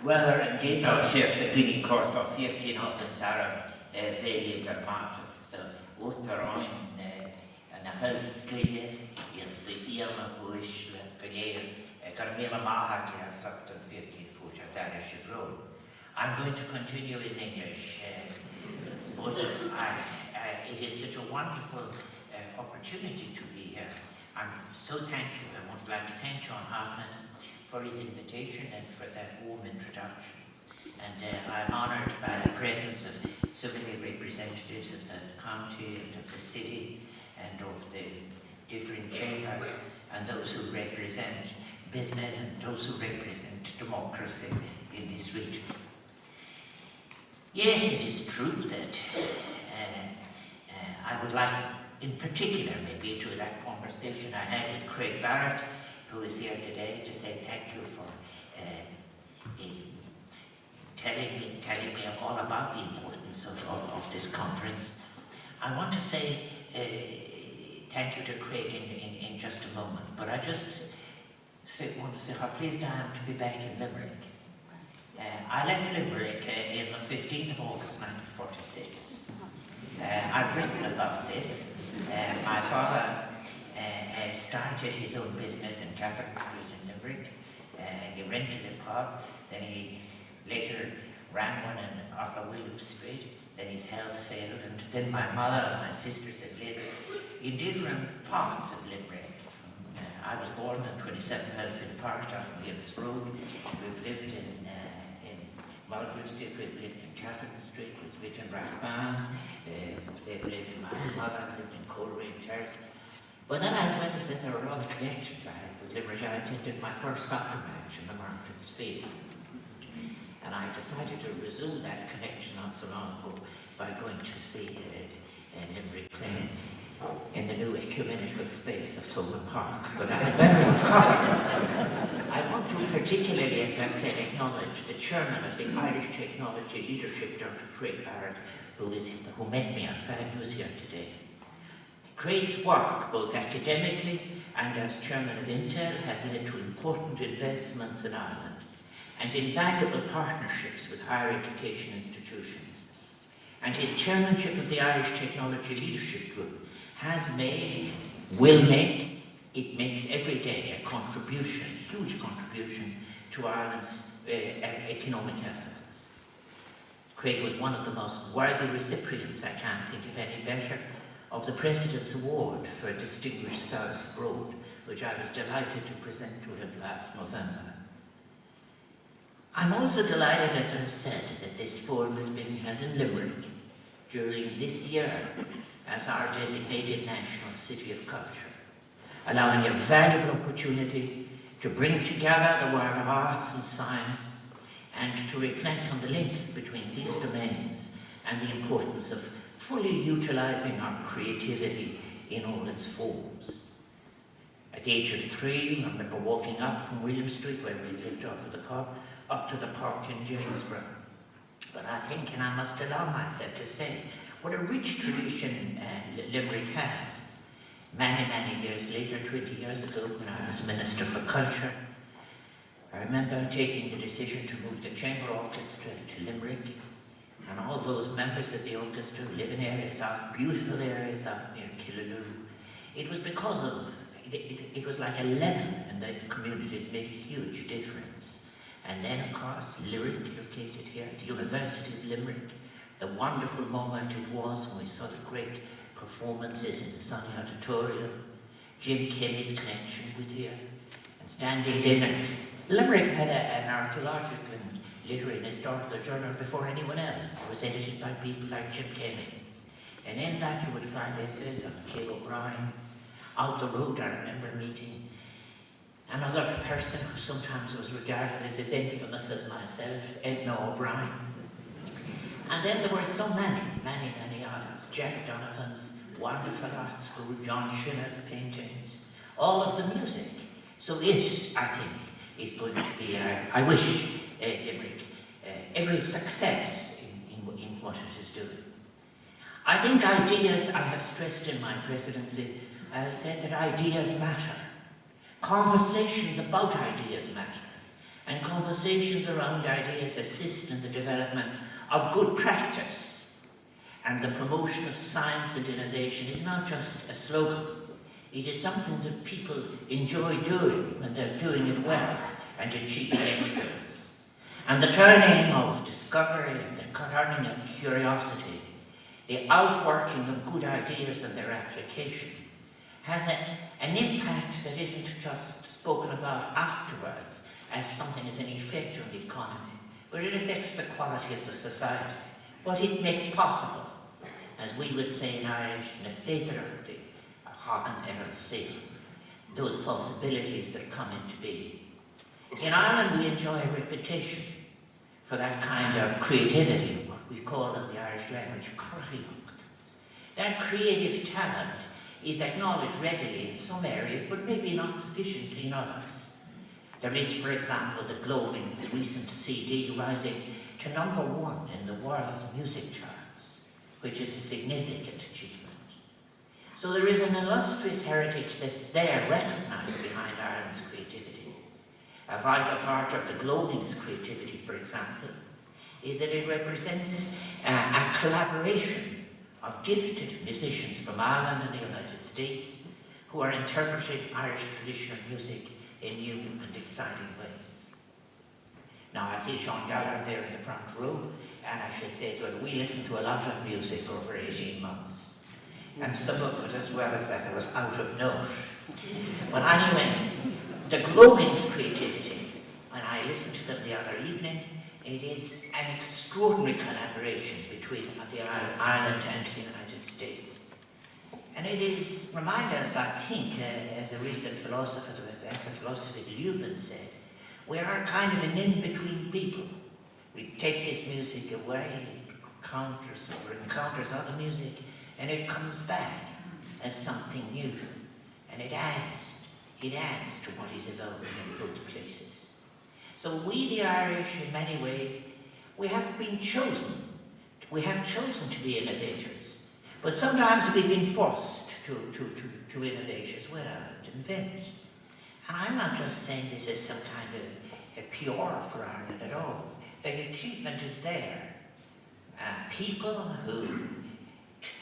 Weather and data shares the Guinea Court of Firkin of the Sarah Valley Vermont. So, Uteroin and a Hellskide is the Irma Bush, Gagale, Carmela Mahaka, Sutton Firkin, Fuja, Danish Road. I'm going to continue in English, but it is such a wonderful opportunity to be here. I'm so thankful. I would like to thank John Hartman for his invitation and for that warm introduction. And I'm honoured by the presence of so many representatives of the county and of the city and of the different chambers and those who represent business and those who represent democracy in this region. Yes, it is true that I would like, in particular, maybe to that conversation I had with Craig Barrett, who is here today, to say thank you for telling me all about the importance of this conference. I want to say thank you to Craig in just a moment, but I just want to say how pleased I am to be back in Limerick. I left Limerick in the 15th of August 1946. I've written about this. My father started his own business in Catherine Street in Limerick. He rented a pub, then he later ran one in Arthur Williams Street, then his health failed, and then my mother and my sisters have lived in different parts of Limerick. I was born in 27 Belfield Park on Williams Road. We've lived in Mulgrew Street, we've lived in Catherine Street, we've lived in Rathban, they've lived in my mother, lived in Coleraine Terrace. But then as well as that, there were other connections I had with Limerick. I attended my first soccer match in the Markets Field. And I decided to resume that connection not so long ago by going to see Limerick playing in the new ecumenical space of Thomond Park. But I had better recover. I want to particularly, as I said, acknowledge the chairman of the Irish Technology Leadership, Dr. Craig Barrett, who met me outside and who's here today. Craig's work, both academically and as chairman of Intel, has led to important investments in Ireland and invaluable partnerships with higher education institutions. And his chairmanship of the Irish Technology Leadership Group has made, will make, it makes every day a contribution, huge contribution to Ireland's economic efforts. Craig was one of the most worthy recipients, I can't think of any better, of the President's Award for a Distinguished Service Abroad, which I was delighted to present to him last November. I'm also delighted, as I've said, that this forum is being held in Limerick during this year as our designated National City of Culture, allowing a valuable opportunity to bring together the world of arts and science and to reflect on the links between these domains and the importance of fully utilising our creativity in all its forms. At the age of 3, I remember walking up from William Street, where we lived off of the pub, up to the park in Jamesborough. But I think, and I must allow myself to say, what a rich tradition Limerick has. Many, many years later, 20 years ago, when I was Minister for Culture, I remember taking the decision to move the Chamber Orchestra to Limerick, and all those members of the orchestra who live in areas out, beautiful areas out near Killaloo. It was because of, it was like a level in the communities, made a huge difference. And then, of course, Limerick, located here at the University of Limerick, the wonderful moment it was when we saw the great performances in the Sonny Auditorium, Jim Kelly's connection with here, and standing in. Limerick had an archaeological and literary and historical journal before anyone else. It was edited by people like Jim Kelly. And in that you would find essays on Kay O'Brien. Out the road, I remember meeting another person who sometimes was regarded as infamous as myself, Edna O'Brien. And then there were so many, many, many others. Jack Donovan's wonderful art school, John Schiller's paintings, all of the music. So it, I think, is going to be, I wish Limerick every success in what it is doing. I think ideas, I have stressed in my presidency, I have said that ideas matter. Conversations about ideas matter. and conversations around ideas assist in the development of good practice, and the promotion of science and innovation is not just a slogan. It is something that people enjoy doing when they're doing it well and achieving excellence. And the turning of discovery and the turning of curiosity, the outworking of good ideas and their application, has an impact that isn't just spoken about afterwards as something as an effect on the economy, but it affects the quality of the society, what it makes possible, as we would say in Irish, na féidir the hagan ever seal, those possibilities that come into being. In Ireland, we enjoy a reputation for that kind of creativity, what we call in the Irish language, craíocht. That creative talent is acknowledged readily in some areas, but maybe not sufficiently in others. There is, for example, the Globing's recent CD rising to #1 in the world's music charts, which is a significant achievement. So there is an illustrious heritage that's there, recognised behind Ireland's creativity. A vital part of the Globing's creativity, for example, is that it represents a collaboration of gifted musicians from Ireland and the United States who are interpreting Irish traditional music in new and exciting ways. Now, I see Sean Gallagher there in the front row, and I should say as well, we listened to a lot of music over 18 months. And some of it, as well as that, it was out of note. But anyway, the Globing's creativity, when I listened to them the other evening, it is an extraordinary collaboration between Ireland and the United States. And it is remind us, I think, as a recent philosopher, Professor Philosophy Leuven said, we are kind of an in-between people. We take this music away, encounters other music, and it comes back as something new, and it adds to what is evolving in both places. So we, the Irish, in many ways, we have been chosen. We have chosen to be innovators, but sometimes we've been forced to innovate as well, to invent. And I'm not just saying this as some kind of a PR for Ireland at all. The achievement is there. People who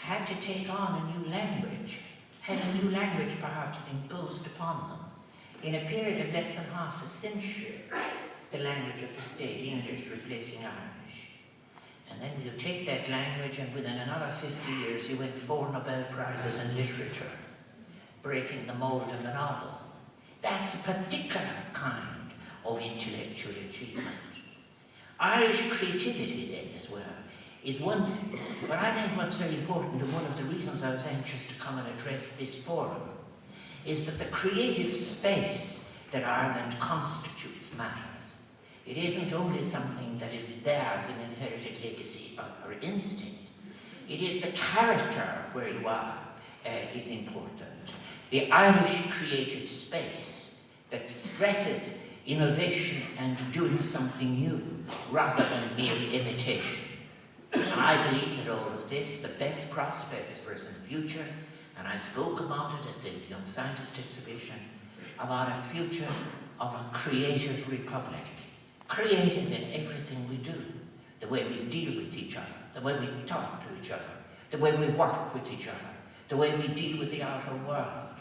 had to take on a new language, had a new language perhaps imposed upon them. In a period of less than half a century, the language of the state, English replacing Irish. And then you take that language and within another 50 years you win 4 Nobel Prizes in literature, breaking the mold of the novel. That's a particular kind of intellectual achievement. Irish creativity then as well is one thing, but I think what's very important, and one of the reasons I was anxious to come and address this forum, is that the creative space that Ireland constitutes matters. It isn't only something that is there as an inherited legacy or instinct. It is the character of where you are is important. The Irish creative space that stresses innovation and doing something new rather than mere imitation. And I believe that all of this, the best prospects for us in the future, and I spoke about it at the Young Scientist exhibition, about a future of a creative republic. Creative in everything we do. The way we deal with each other, the way we talk to each other, the way we work with each other, the way we deal with the outer world,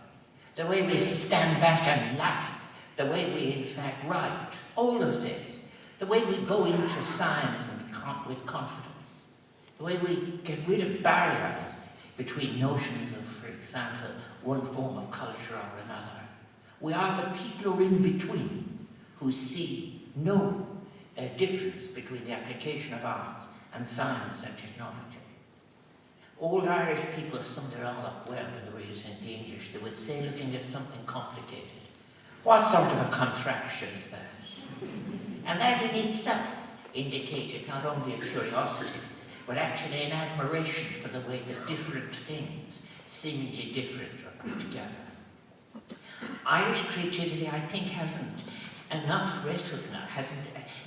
the way we stand back and laugh, the way we in fact write, all of this, the way we go into science and with confidence, the way we get rid of barriers between notions of, for example, one form of culture or another. We are the people who are in between, who see no difference between the application of arts and science and technology. Old Irish people summed it all up well when they were using the English. They would say, looking at something complicated, what sort of a contraption is that? And that in itself indicated not only a curiosity, but actually an admiration for the way that different things, seemingly different, are put together. Irish creativity, I think, hasn't enough recognized,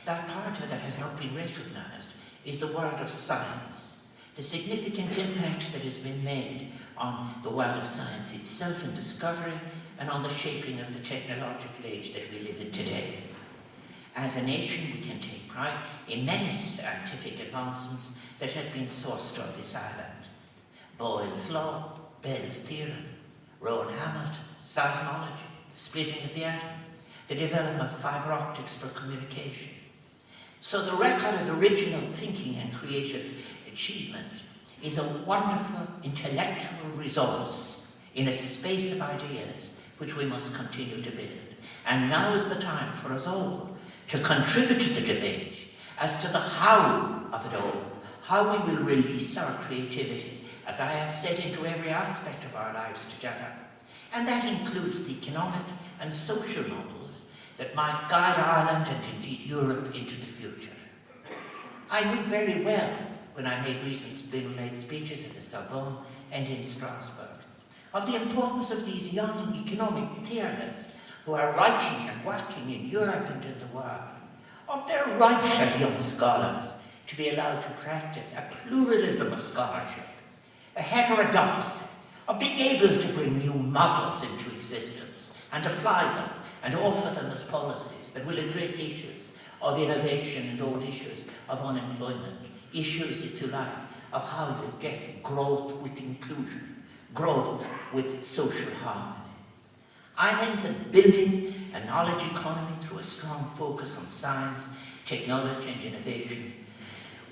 that part of it that has not been recognized is the world of science, the significant impact that has been made on the world of science itself and discovery, and on the shaping of the technological age that we live in today. As a nation, we can take pride in many scientific advancements that have been sourced on this island. Boyle's law, Bell's theorem, Rowan Hamilton, seismology, the splitting of the atom, the development of fibre optics for communication. So the record of original thinking and creative achievement is a wonderful intellectual resource in a space of ideas which we must continue to build. And now is the time for us all to contribute to the debate as to the how of it all, how we will release our creativity, as I have said, into every aspect of our lives together. And that includes the economic and social models that might guide Ireland and indeed Europe into the future. I knew very well when I made recent speeches at the Sorbonne and in Strasbourg of the importance of these young economic theorists who are writing and working in Europe and in the world, of their right as young scholars to be allowed to practice a pluralism of scholarship, a heterodoxy, of being able to bring new models into existence and apply them and offer them as policies that will address issues of innovation and old issues of unemployment, issues, if you like, of how you get growth with inclusion, growth with social harmony. I think that building a knowledge economy through a strong focus on science, technology and innovation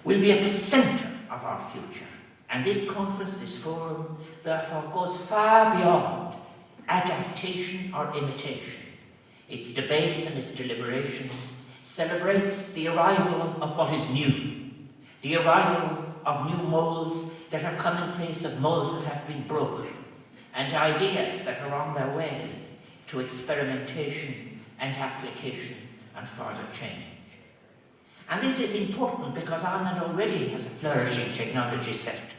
will be at the centre of our future. And this conference, this forum, therefore goes far beyond adaptation or imitation. Its debates and its deliberations celebrates the arrival of what is new, the arrival of new molds that have come in place of molds that have been broken, and ideas that are on their way to experimentation and application and further change. And this is important because Ireland already has a flourishing technology sector.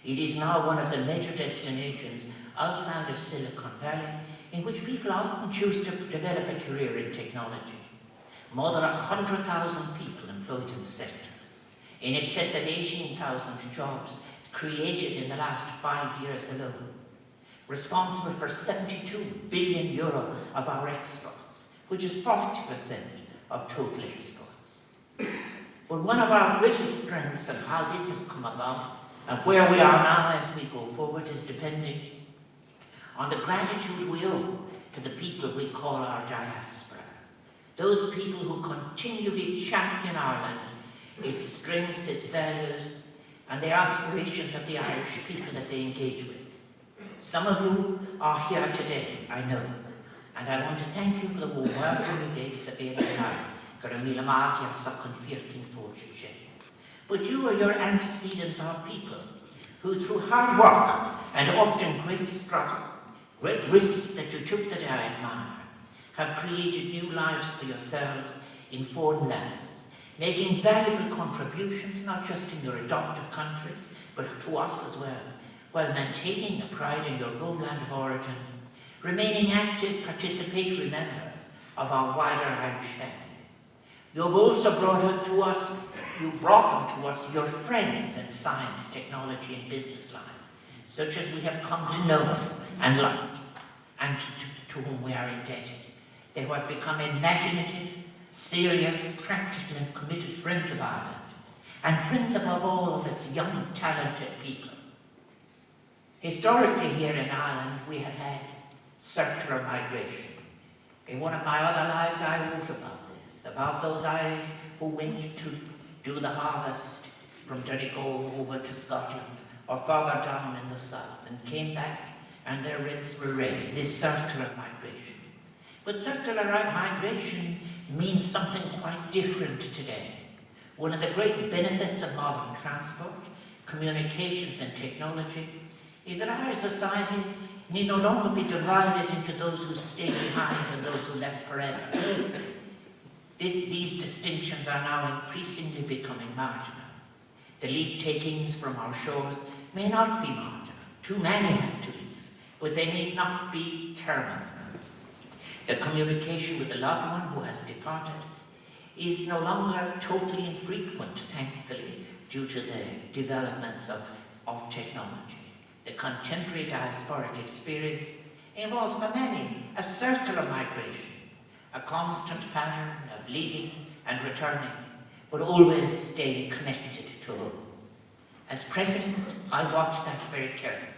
It is now one of the major destinations outside of Silicon Valley in which people often choose to develop a career in technology. More than 100,000 people employed in the sector, in excess of 18,000 jobs created in the last 5 years alone, responsible for 72 billion euro of our exports, which is 40% of total exports. But one of our greatest strengths and how this has come about and where we are now as we go forward is depending on the gratitude we owe to the people we call our diaspora. Those people who continually champion Ireland, its strengths, its values, and the aspirations of the Irish people that they engage with. Some of you are here today, I know, and I want to thank you for the warm welcome you gave Sabina and I. But you and your antecedents are people who, through hard work and often great struggle, great risks that you took that I admire, have created new lives for yourselves in foreign lands, making valuable contributions not just in your adoptive countries, but to us as well, while maintaining a pride in your homeland of origin, remaining active participatory members of our wider Irish family. You have also brought to us your friends in science, technology and business life, such as we have come to know and like, and to whom we are indebted. They have become imaginative, serious, practical and committed friends of Ireland, and friends above all of its young, talented people. Historically here in Ireland we have had circular migration. In one of my other lives I wrote about those Irish who went to do the harvest from Donegal over to Scotland or further down in the south and came back and their rents were raised, this circular migration. But circular migration means something quite different today. One of the great benefits of modern transport, communications and technology is that our society need no longer be divided into those who stay behind and those who left forever. These distinctions are now increasingly becoming marginal. The leaf takings from our shores may not be marginal. Too many have to leave, but they need not be terminal. The communication with the loved one who has departed is no longer totally infrequent, thankfully, due to the developments of technology. The contemporary diasporic experience involves for many a circular migration, a constant pattern of leaving and returning, but always staying connected to home. As president, I watched that very carefully.